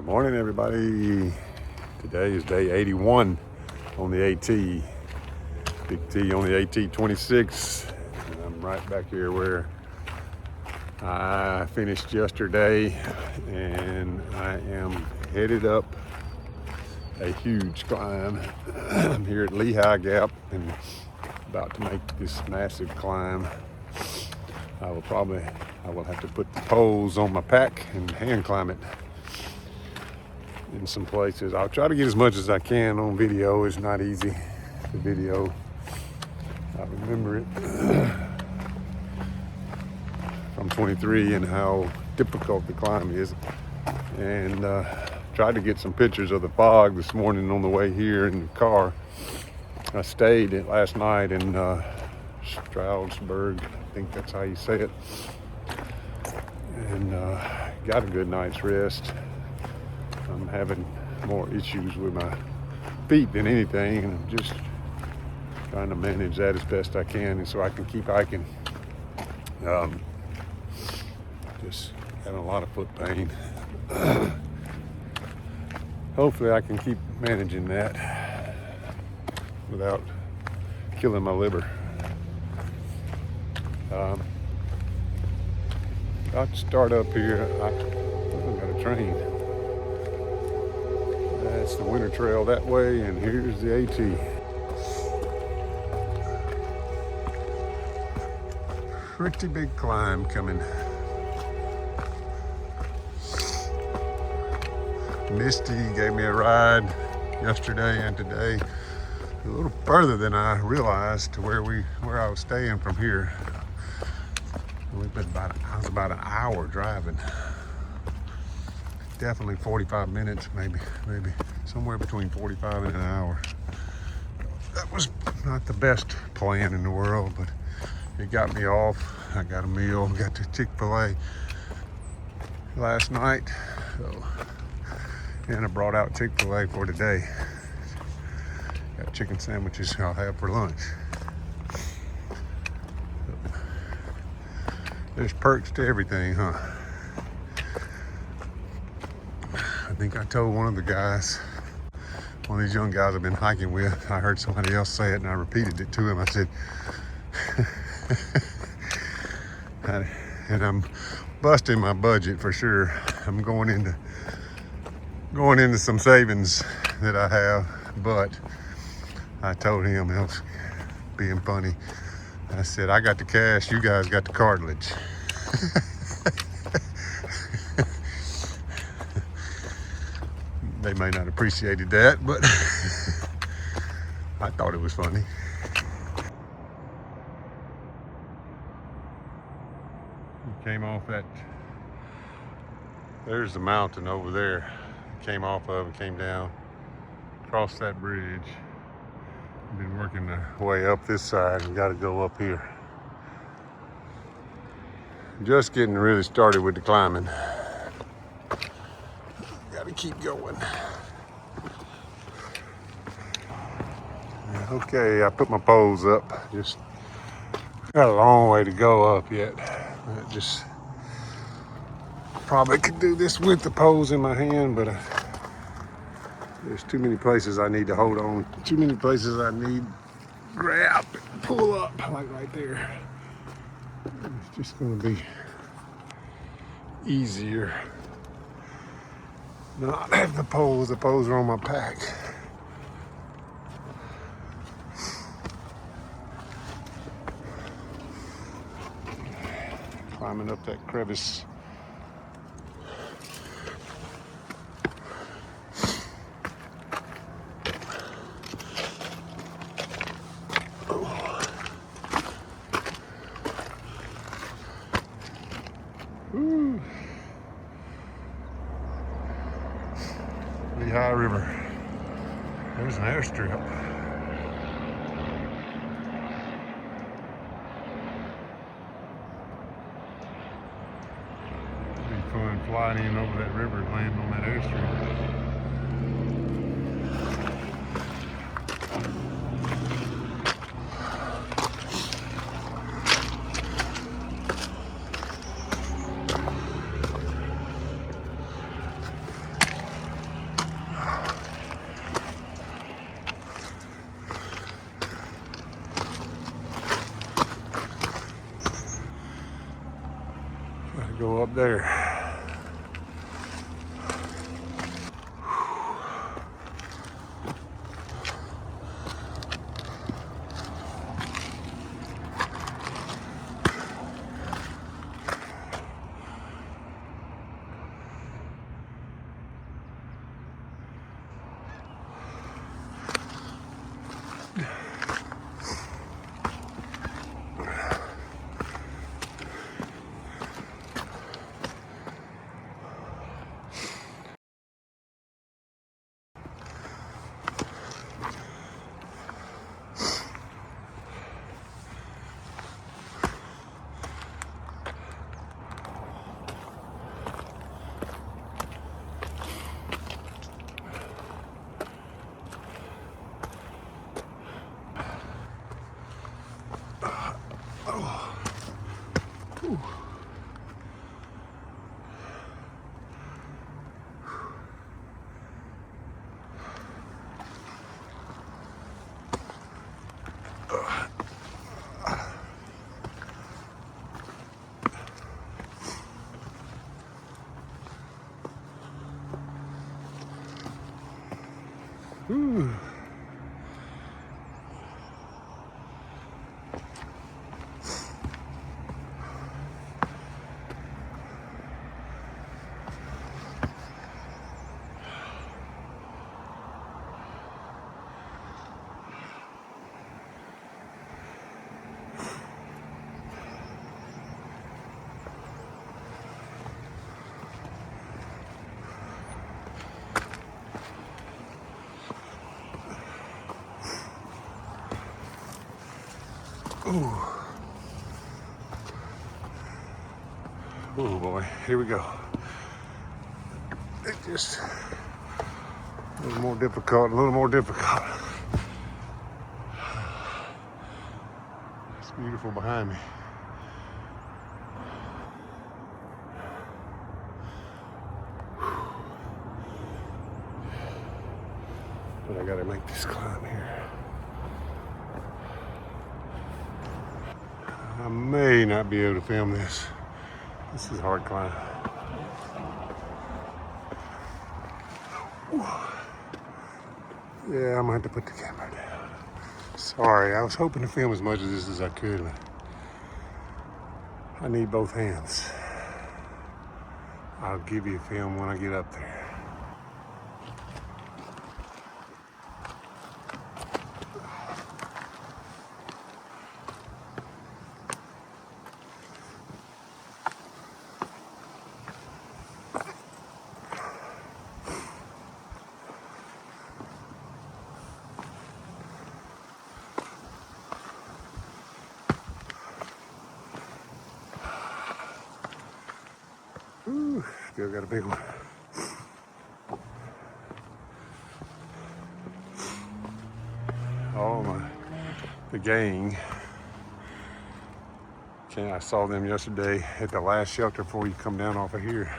Morning, everybody. Today is day 81 on the AT. Big T on the AT 26. And I'm right back here where I finished yesterday, and I am headed up a huge climb. I'm here at Lehigh Gap and about to make this massive climb. I will have to put the poles on my pack and hand climb it in some places. I'll try to get as much as I can on video. It's not easy, the video. I remember it from 23 and how difficult the climb is. And tried to get some pictures of the fog this morning on the way here in the car. I stayed last night in Stroudsburg, I think that's how you say it, and got a good night's rest. I'm having more issues with my feet than anything, and I'm just trying to manage that as best I can, and so I can keep hiking. Just having a lot of foot pain. Hopefully I can keep managing that without killing my liver. I'll start up here. I've got a train. That's the winter trail that way, and here's the AT. Pretty big climb coming. Misty gave me a ride yesterday and today, a little further than I realized to where I was staying from here. I was about an hour driving. Definitely 45 minutes, maybe somewhere between 45 and an hour. That was not the best plan in the world, but it got me off. I got a meal, got to Chick-fil-A last night, and I brought out Chick-fil-A for today. Got chicken sandwiches I'll have for lunch. There's perks to everything, huh? I think I told one of the guys, one of these young guys I've been hiking with, I heard somebody else say it and I repeated it to him. I said, and I'm busting my budget for sure. I'm going into some savings that I have, but I told him, I was being funny. I said, I got the cash, you guys got the cartilage. They may not have appreciated that, but I thought it was funny. Came off there's the mountain over there. Came off of and came down, across that bridge. Been working the way up this side and got to go up here. Just getting really started with the climbing. Got to keep going. Okay, I put my poles up. Just got a long way to go up yet. I just probably could do this with the poles in my hand, but there's too many places I need to hold on. Too many places I need grab and pull up, like right there. It's just going to be easier not have the poles. The poles are on my pack. Climbing up that crevice. Ooh. Lehigh River. There's an airstrip. It'd be fun flying in over that river and landing on that airstrip. Go up there. Ooh. Ooh. Oh boy, here we go. It just a little more difficult, a little more difficult. It's beautiful behind me. But I gotta make this climb here. I may not be able to film this. This is a hard climb. Yeah, I'm gonna have to put the camera down. Sorry, I was hoping to film as much of this as I could, but I need both hands. I'll give you a film when I get up there. Ooh, still got a big one. The gang, I saw them yesterday at the last shelter before you come down off of here.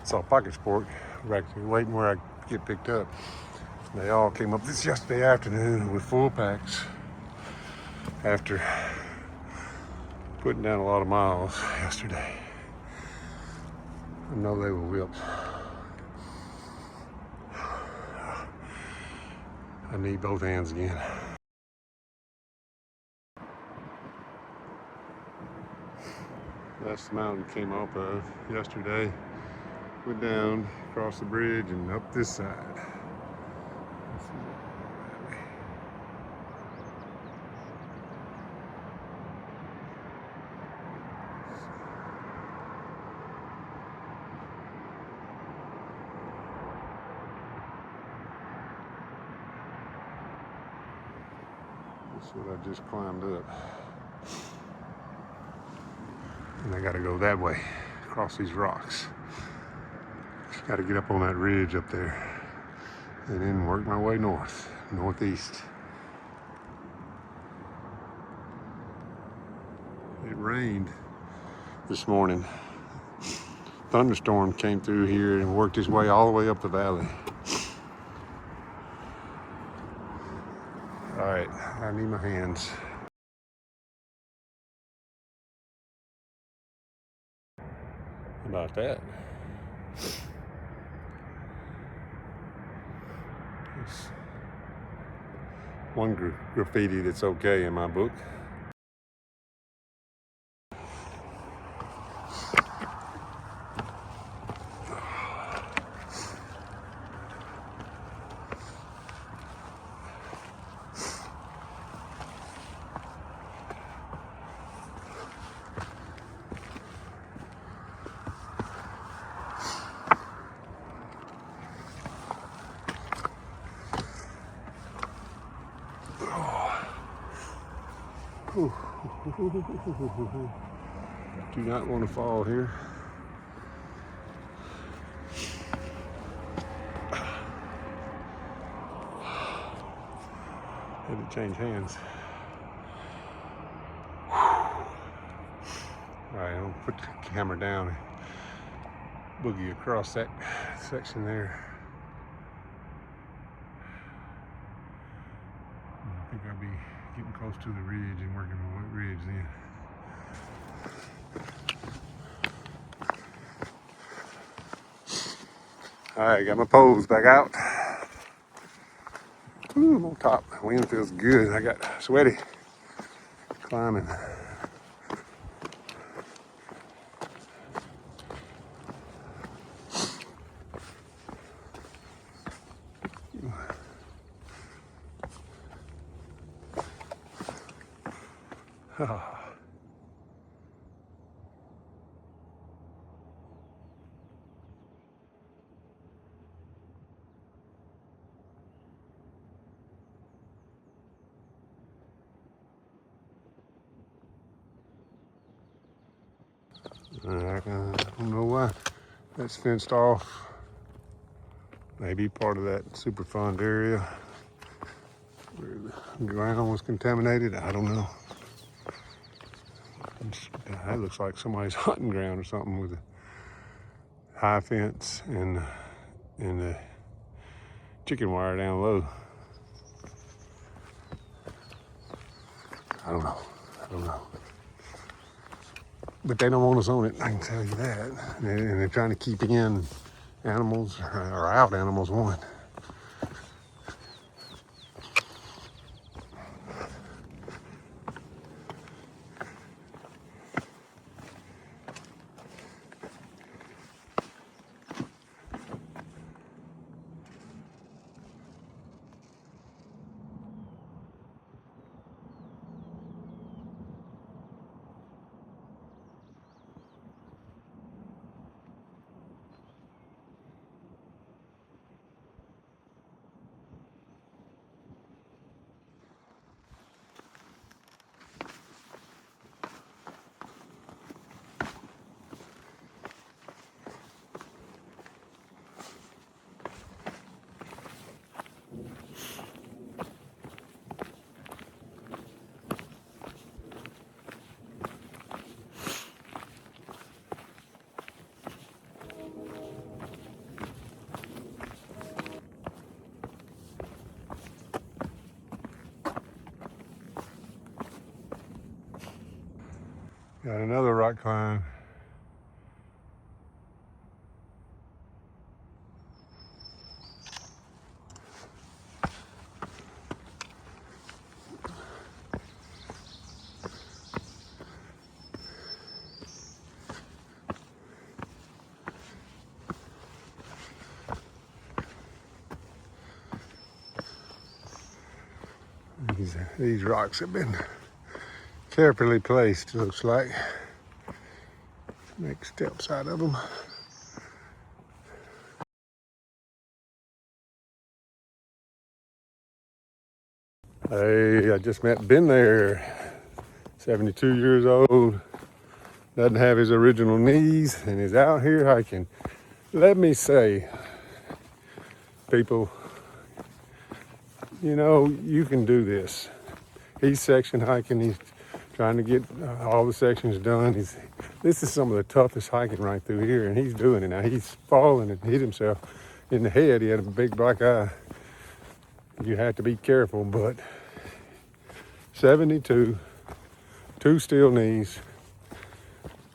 Saw Pocket Sport, actually waiting where I get picked up. They all came up this yesterday afternoon with full packs after putting down a lot of miles yesterday. I know they were whipped. I need both hands again. That's the mountain came off of yesterday. Went down, across the bridge, and up this side. That's what I just climbed up. And I gotta go that way, across these rocks. Just gotta get up on that ridge up there and then work my way northeast. It rained this morning. Thunderstorm came through here and worked its way all the way up the valley. All right, I need my hands. How about that? It's one graffiti that's okay in my book. Do not want to fall here. Had to change hands. All right, I'll put the camera down and boogie across that section there. I think I'll be getting close to the ridge and working my ridge then. All right, got my poles back out. Ooh, I'm on top. The wind feels good. I got sweaty climbing. I don't know why that's fenced off. Maybe part of that Superfund area where the ground was contaminated. I don't know. That looks like somebody's hunting ground or something with a high fence and the chicken wire down low. I don't know. But they don't want us on it, I can tell you that. And they're trying to keep in animals or out animals one. Got another rock climb. These rocks have been carefully placed, looks like. Make steps out of them. Hey, I just been there. 72 years old. Doesn't have his original knees and is out here hiking. Let me say, people, you know, you can do this. He's section hiking. He's trying to get all the sections done. This is some of the toughest hiking right through here, and he's doing it now. He's fallen and hit himself in the head. He had a big black eye. You have to be careful, but 72, 2 steel knees,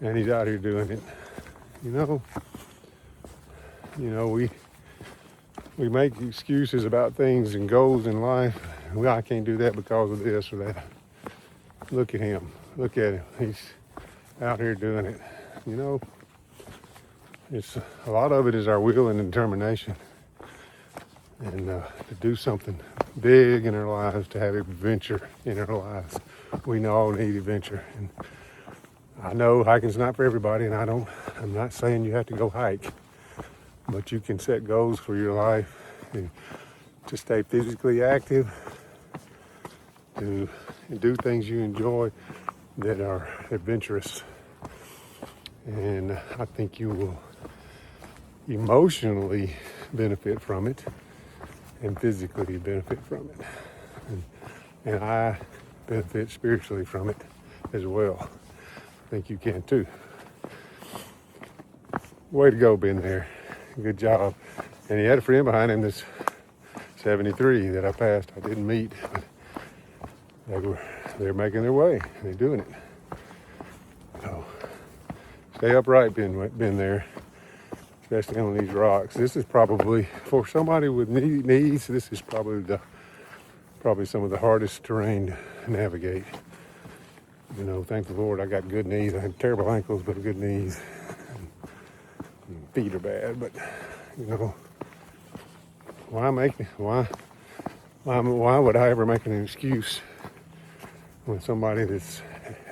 and he's out here doing it. You know, we make excuses about things and goals in life. Well, I can't do that because of this or that. Look at him. Look at him. He's out here doing it. You know, it's a lot of it is our will and determination, and to do something big in our lives, to have adventure in our lives. We all need adventure, and I know hiking's not for everybody, and I'm not saying you have to go hike, but you can set goals for your life and to stay physically active, to do things you enjoy that are adventurous. And I think you will emotionally benefit from it and physically benefit from it. And I benefit spiritually from it as well. I think you can too. Way to go, Ben there. Good job. And he had a friend behind him that's 73 that I passed. I didn't meet, but they're making their way. They're doing it. So stay upright, Ben there, especially on these rocks. This is probably, for somebody with knees, this is probably some of the hardest terrain to navigate. You know, thank the Lord I got good knees. I had terrible ankles, but good knees. And feet are bad, but you know, why would I ever make an excuse when somebody that's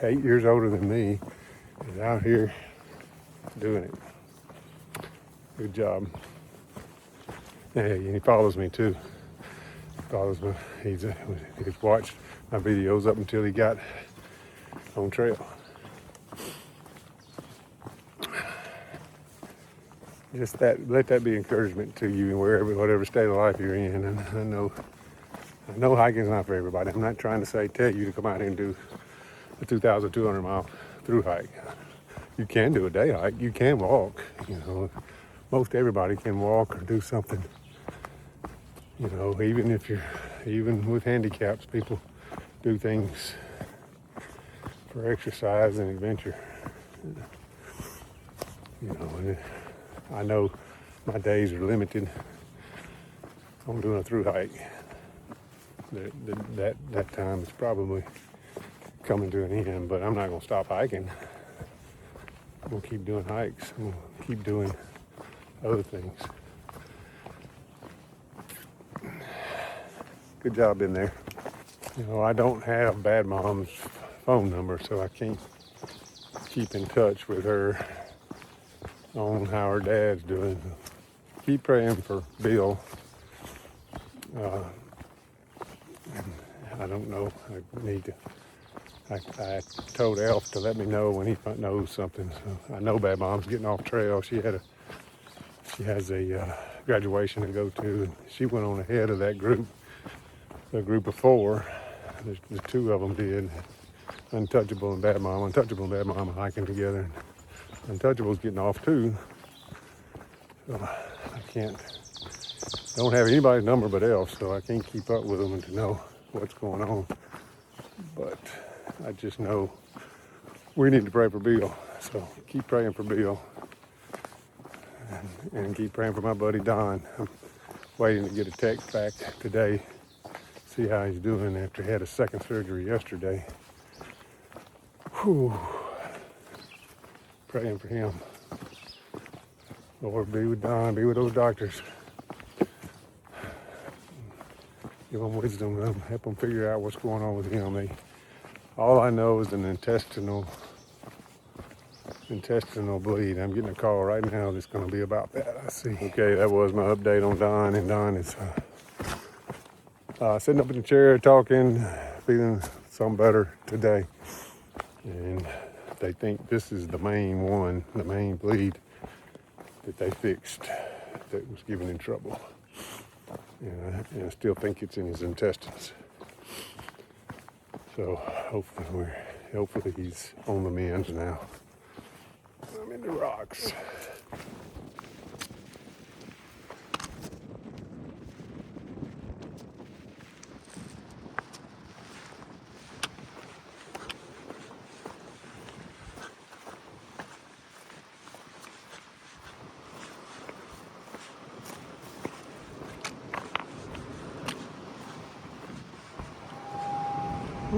8 years older than me is out here doing it? Good job. Hey, and he follows me too. Follows me. He's watched my videos up until he got on trail. Just let that be encouragement to you in whatever state of life you're in. And I know hiking's not for everybody. I'm not trying to tell you to come out here and do a 2,200 mile through hike. You can do a day hike. You can walk. You know, most everybody can walk or do something. You know, even with handicaps, people do things for exercise and adventure. You know, and I know my days are limited on doing a through hike. That time is probably coming to an end, but I'm not going to stop hiking. I'm going to keep doing hikes. I'm going to keep doing other things. Good job in there. You know, I don't have Bad Mom's phone number, so I can't keep in touch with her on how her dad's doing. Keep praying for Bill. I don't know. I told Elf to let me know when he knows something. So I know Bad Mom's getting off trail. She has a graduation to go to. And she went on ahead of that group, the group of four. The two of them did. Untouchable and Bad Mom. Untouchable and Bad Mom are hiking together. Untouchable's getting off too. So I don't have anybody's number but Elf, so I can't keep up with them and to know what's going on. But I just know we need to pray for Bill. So keep praying for Bill. And keep praying for my buddy Don. I'm waiting to get a text back today, see how he's doing after he had a second surgery yesterday. Whew. Praying for him. Lord, be with Don, be with those doctors. Give them wisdom, help them figure out what's going on with him. All I know is an intestinal bleed. I'm getting a call right now that's going to be about that, I see. Okay, that was my update on Don, and Don is sitting up in the chair talking, feeling some better today. And they think this is the main bleed that they fixed that was giving him trouble. And I still think it's in his intestines. So hopefully he's on the mend now. I'm in the rocks.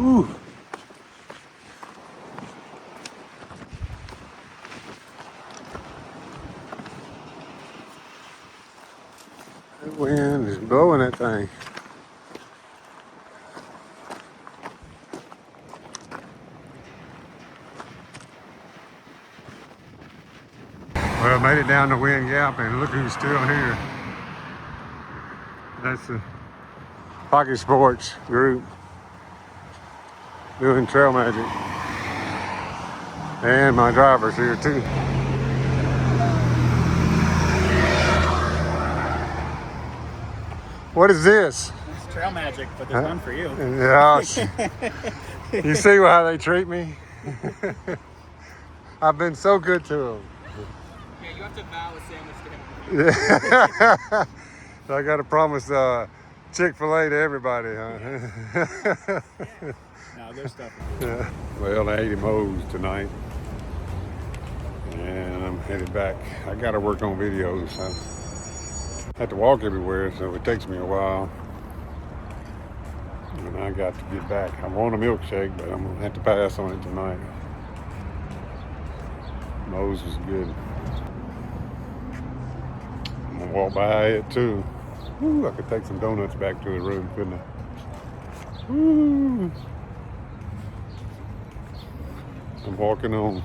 Ooh. That wind is blowing that thing. Well, made it down the wind gap, and look who's still here. That's the Pocket Sports group doing trail magic. And my driver's here too. What is this? It's trail magic, but there's none for you. Yeah. You see how they treat me? I've been so good to them. Yeah, you have to vow a sandwich to him. Yeah. So I got to promise Chick-fil-A to everybody, huh? No, there's stuff. Yeah. Well, I ate Moe's tonight, and I'm headed back. I got to work on videos. I have to walk everywhere, so it takes me a while. And I got to get back. I want a milkshake, but I'm gonna have to pass on it tonight. Moe's was good. I'm gonna walk by it too. Ooh, I could take some donuts back to the room, couldn't I? Ooh. I'm walking on.